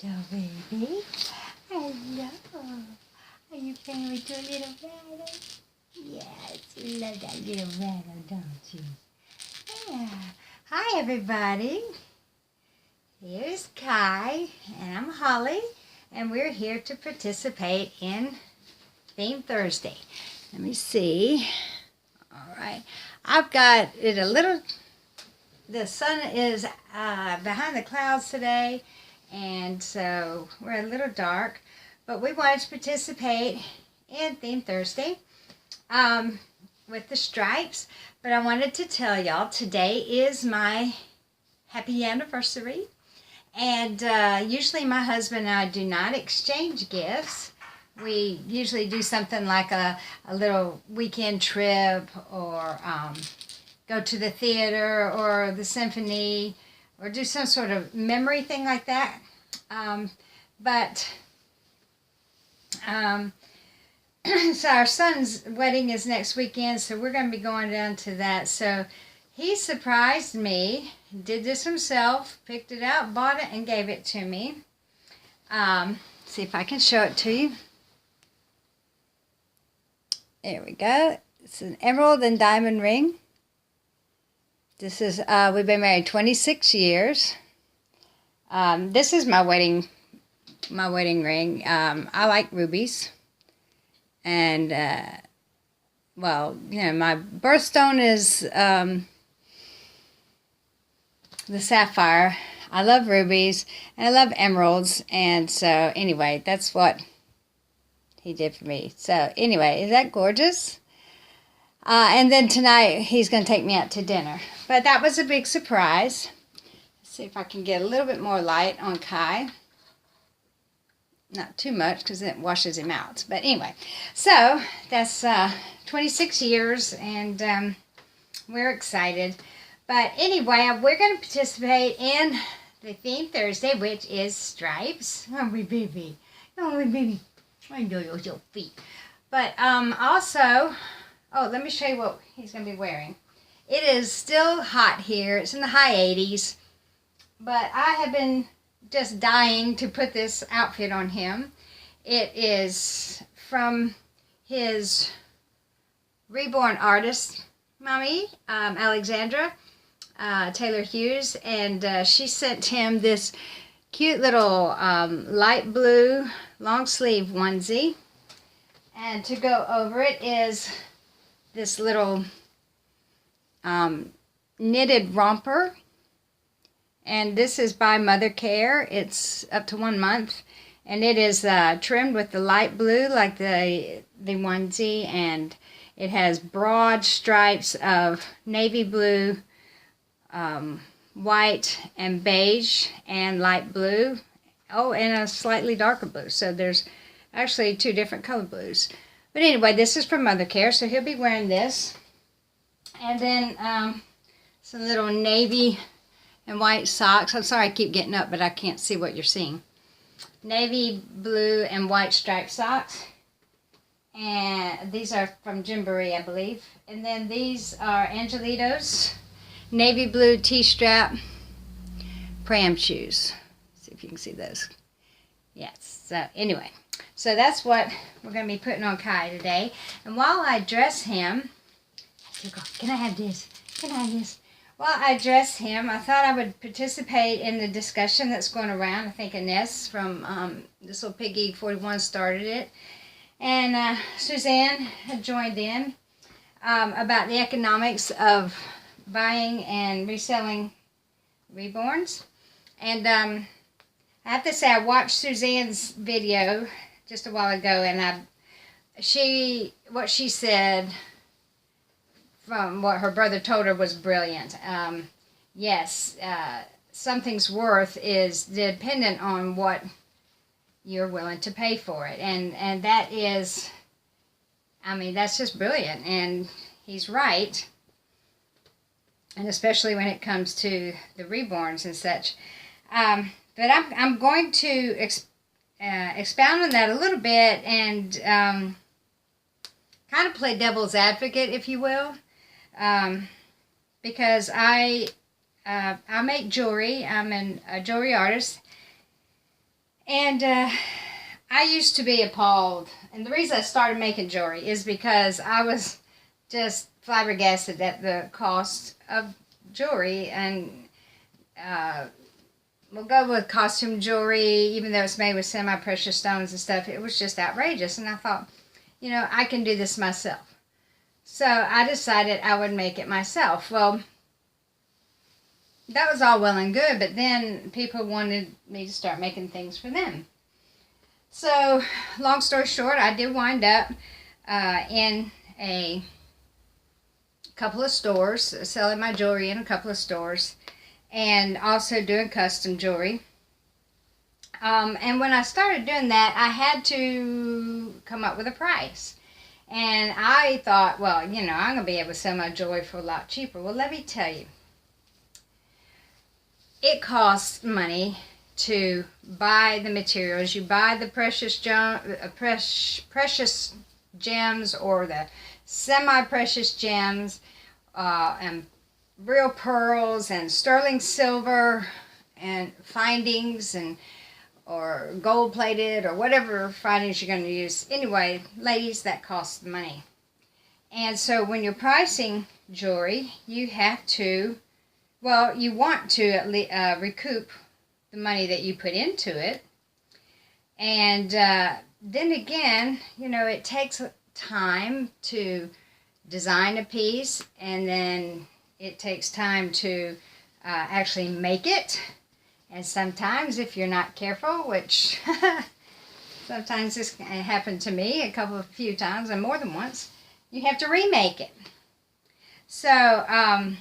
little baby. Hello. Are you playing with your little rattle? Yes, you love that little rattle, don't you? Yeah. Hi, everybody. Here's Kai, and I'm Holly, and we're here to participate in Theme Thursday. Let me see. All right. I've got it a little... The sun is behind the clouds today, and so we're a little dark, but we wanted to participate in Theme Thursday with the stripes. But I wanted to tell y'all today is my happy anniversary, and usually my husband and I do not exchange gifts. We usually do something like a little weekend trip, or go to the theater or the symphony, or do some sort of memory thing like that. So our son's wedding is next weekend, so we're going to be going down to that. So he surprised me, did this himself, picked it out, bought it, and gave it to me. See if I can show it to you. There we go. It's an emerald and diamond ring. This is, we've been married 26 years. This is my wedding ring. I like rubies. And, well, you know, my birthstone is the sapphire. I love rubies, and I love emeralds. And so, anyway, that's what he did for me. So, anyway, is that gorgeous? And then tonight, he's going to take me out to dinner. But that was a big surprise. Let's see if I can get a little bit more light on Kai. Not too much, because it washes him out. But anyway, so that's 26 years, and we're excited. But anyway, we're going to participate in the Theme Thursday, which is stripes. Oh, my baby. Oh, my baby. I know your feet. But also... Oh, let me show you what he's going to be wearing. It is still hot here. It's in the high 80s. But I have been just dying to put this outfit on him. It is from his reborn artist, Mommy, Alexandra Taylor Hughes. And she sent him this cute little light blue long sleeve onesie. And to go over it is... this little knitted romper, and this is by Mother Care. It's up to 1 month, and it is trimmed with the light blue like the onesie, and it has broad stripes of navy blue, white and beige and light blue. Oh, and a slightly darker blue. So there's actually 2 different color blues. But anyway, this is from Mother Care, so he'll be wearing this. And then some little navy and white socks. I'm sorry I keep getting up, but I can't see what you're seeing. Navy, blue, and white striped socks. And these are from Gymboree, I believe. And then these are Angelito's navy blue T-strap pram shoes. Let's see if you can see those. Yes, so anyway. So that's what we're going to be putting on Kai today. And while I dress him... Can I have this? Can I have this? While I dress him, I thought I would participate in the discussion that's going around. I think Inez from This Little Piggy 41 started it. And Suzanne had joined in about the economics of buying and reselling reborns. And I have to say, I watched Suzanne's video just a while ago, and what she said from what her brother told her was brilliant. Yes, something's worth is dependent on what you're willing to pay for it, and that is, I mean, that's just brilliant, and he's right, and especially when it comes to the reborns and such. But I'm going to expound on that a little bit and kind of play devil's advocate, if you will, because I make jewelry. I'm a jewelry artist, And I used to be appalled. And the reason I started making jewelry is because I was just flabbergasted at the cost of jewelry. And we'll go with costume jewelry, even though it's made with semi-precious stones and stuff. It was just outrageous. And I thought, I can do this myself. So I decided I would make it myself. Well, that was all well and good, but then people wanted me to start making things for them. So, long story short, I did wind up in a couple of stores, selling my jewelry in a couple of stores, and also doing custom jewelry. And when I started doing that, I had to come up with a price. And I thought, well, I'm going to be able to sell my jewelry for a lot cheaper. Well, let me tell you, it costs money to buy the materials. You buy the precious gems or the semi-precious gems and real pearls and sterling silver and findings or gold plated or whatever findings you're going to use. Anyway, ladies, that costs money. And so when you're pricing jewelry, you have to, you want to recoup the money that you put into it. And then again, it takes time to design a piece, and then it takes time to actually make it. And sometimes if you're not careful, which sometimes this happened to me a few times and more than once, you have to remake it. So let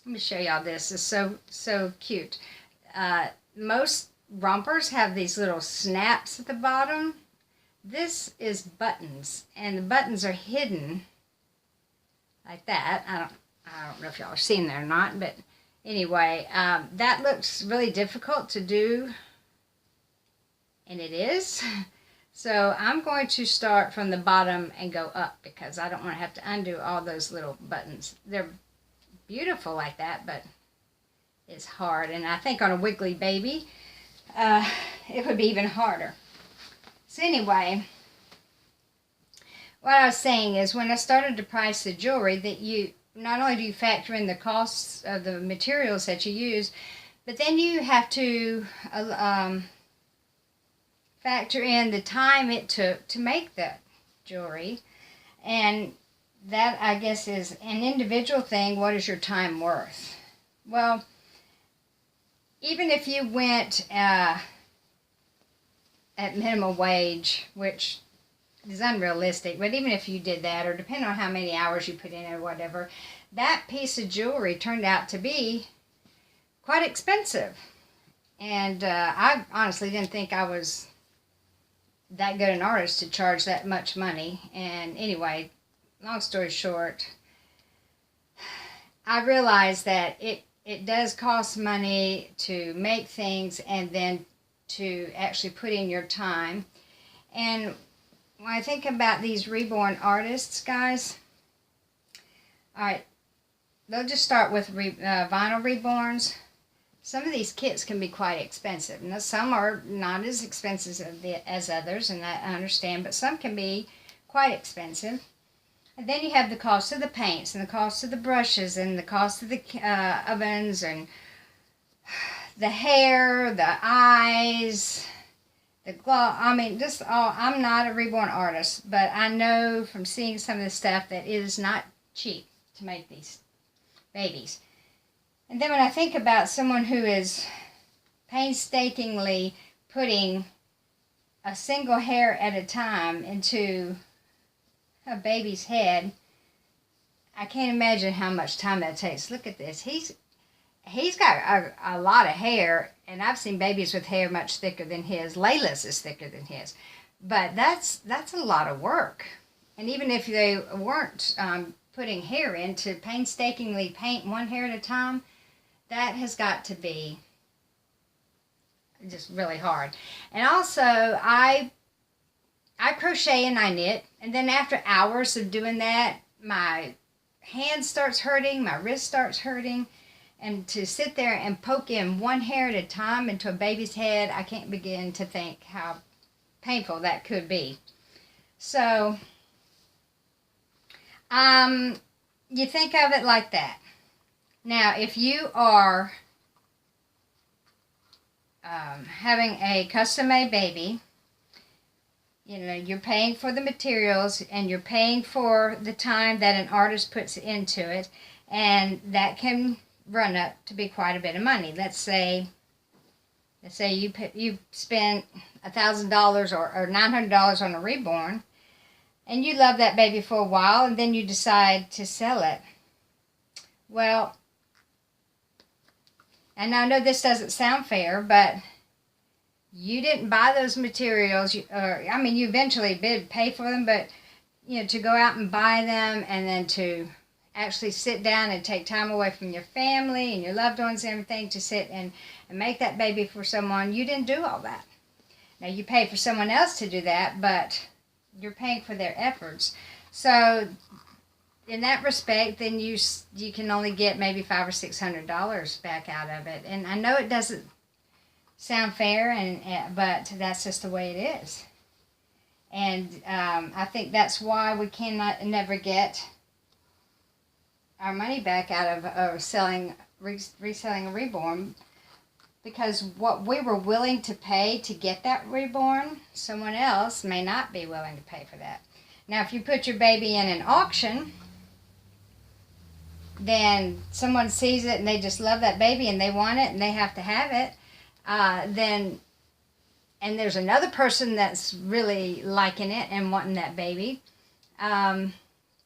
me show y'all this. It's so cute. Most rompers have these little snaps at the bottom. This is buttons, and the buttons are hidden like that. I don't know if y'all are seeing that or not, but anyway, that looks really difficult to do, and it is. So I'm going to start from the bottom and go up because I don't want to have to undo all those little buttons. They're beautiful like that, but it's hard. And I think on a wiggly baby, it would be even harder. So anyway, what I was saying is when I started to price the jewelry, that you not only do you factor in the costs of the materials that you use, but then you have to factor in the time it took to make that jewelry. And that, I guess, is an individual thing. What is your time worth? Well, even if you went at minimum wage, which is unrealistic, but even if you did that, or depending on how many hours you put in or whatever, that piece of jewelry turned out to be quite expensive. And I honestly didn't think I was that good an artist to charge that much money. And anyway, long story short, I realized that it does cost money to make things and then to actually put in your time. And when I think about these reborn artists, guys, all right, they'll just start with vinyl reborns. Some of these kits can be quite expensive. Now, some are not as expensive as others, and I understand, but some can be quite expensive. And then you have the cost of the paints and the cost of the brushes and the cost of the ovens and the hair, the eyes, the gloss. I mean, just all. I'm not a reborn artist, but I know from seeing some of the stuff that it is not cheap to make these babies. And then when I think about someone who is painstakingly putting a single hair at a time into a baby's head, I can't imagine how much time that takes. Look at this. He's got a lot of hair, and I've seen babies with hair much thicker than his. Layla's is thicker than his. But that's a lot of work. And even if they weren't putting hair in, to painstakingly paint one hair at a time, that has got to be just really hard. And also, I crochet and I knit, and then after hours of doing that, my hand starts hurting, my wrist starts hurting, And to sit there and poke in one hair at a time into a baby's head, I can't begin to think how painful that could be. So, you think of it like that. Now, if you are having a custom-made baby, you know, you're paying for the materials and you're paying for the time that an artist puts into it, and that can run up to be quite a bit of money. Let's say you spent $1,000 or $900 on a reborn, and you love that baby for a while, and then you decide to sell it. Well, and I know this doesn't sound fair, but you didn't buy those materials. You eventually did pay for them, but you know, to go out and buy them and then to actually sit down and take time away from your family and your loved ones and everything to sit and make that baby for someone, you didn't do all that. Now, you pay for someone else to do that, but you're paying for their efforts. So in that respect, then you can only get maybe $500 or $600 back out of it. And I know it doesn't sound fair, but that's just the way it is. And I think that's why we never get our money back out of reselling a reborn, because what we were willing to pay to get that reborn, someone else may not be willing to pay for that. Now, if you put your baby in an auction, then someone sees it and they just love that baby and they want it and they have to have it, and there's another person that's really liking it and wanting that baby,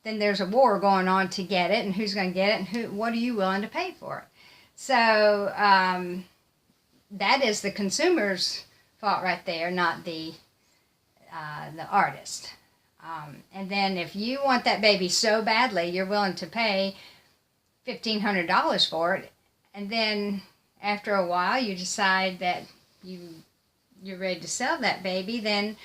then there's a war going on to get it, and who's going to get it, and what are you willing to pay for it? So that is the consumer's fault right there, not the artist. And then if you want that baby so badly, you're willing to pay $1,500 for it, and then after a while you decide that you're ready to sell that baby, then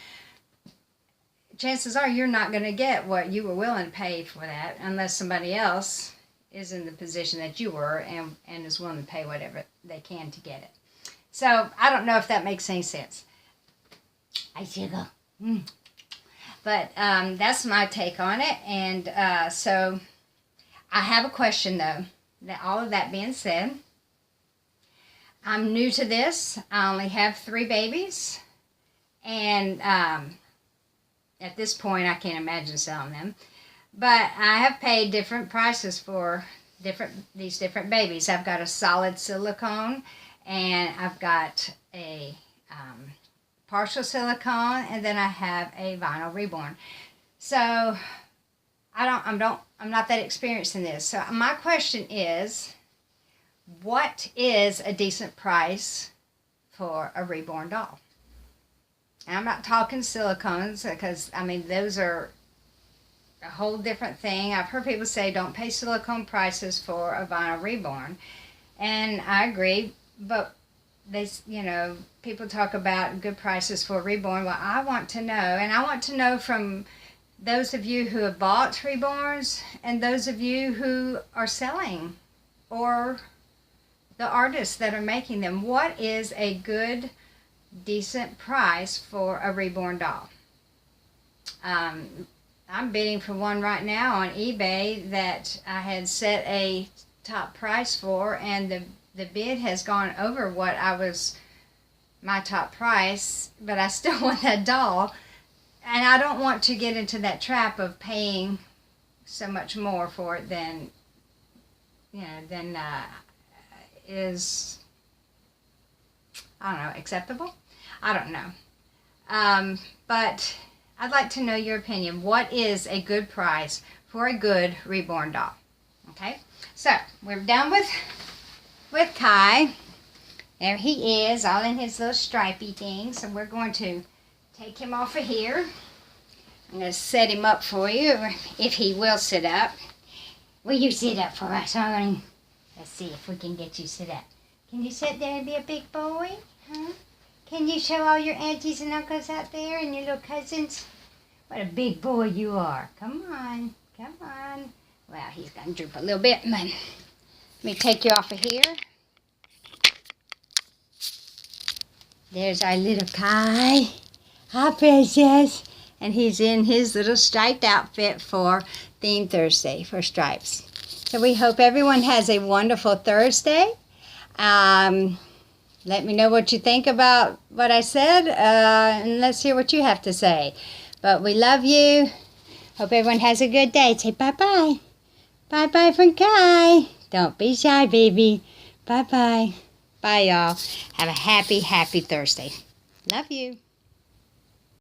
chances are you're not going to get what you were willing to pay for that, unless somebody else is in the position that you were and is willing to pay whatever they can to get it. So I don't know if that makes any sense. I sugar. But that's my take on it. And so I have a question, though. All of that being said, I'm new to this. I only have 3 babies. And at this point, I can't imagine selling them. But I have paid different prices for these different babies. I've got a solid silicone, and I've got a partial silicone, and then I have a vinyl reborn. So I'm not that experienced in this. So my question is, what is a decent price for a reborn doll? And I'm not talking silicones, because those are a whole different thing. I've heard people say don't pay silicone prices for a vinyl reborn, and I agree. But people talk about good prices for a reborn. Well, I want to know, and I want to know from those of you who have bought reborns and those of you who are selling, or the artists that are making them, what is a good, decent price for a reborn doll? I'm bidding for one right now on eBay that I had set a top price for, and the bid has gone over what my top price, but I still want that doll, and I don't want to get into that trap of paying so much more for it than is, I don't know, acceptable? I don't know. But I'd like to know your opinion. What is a good price for a good reborn doll? Okay, so we're done with Kai. There he is, all in his little stripey thing. So we're going to take him off of here. I'm going to set him up for you, if he will sit up. Will you sit up for us, darling? Let's see if we can get you sit up. Can you sit there and be a big boy? Huh? Can you show all your aunties and uncles out there and your little cousins? What a big boy you are. Come on. Come on. Well, he's going to droop a little bit, but Let me take you off of here. There's our little Kai. Hi, Precious. And he's in his little striped outfit for Theme Thursday for stripes. So we hope everyone has a wonderful Thursday. Let me know what you think about what I said, and let's hear what you have to say. But we love you. Hope everyone has a good day. Say bye-bye. Bye-bye from Kai. Don't be shy, baby. Bye-bye. Bye, y'all. Have a happy, happy Thursday. Love you.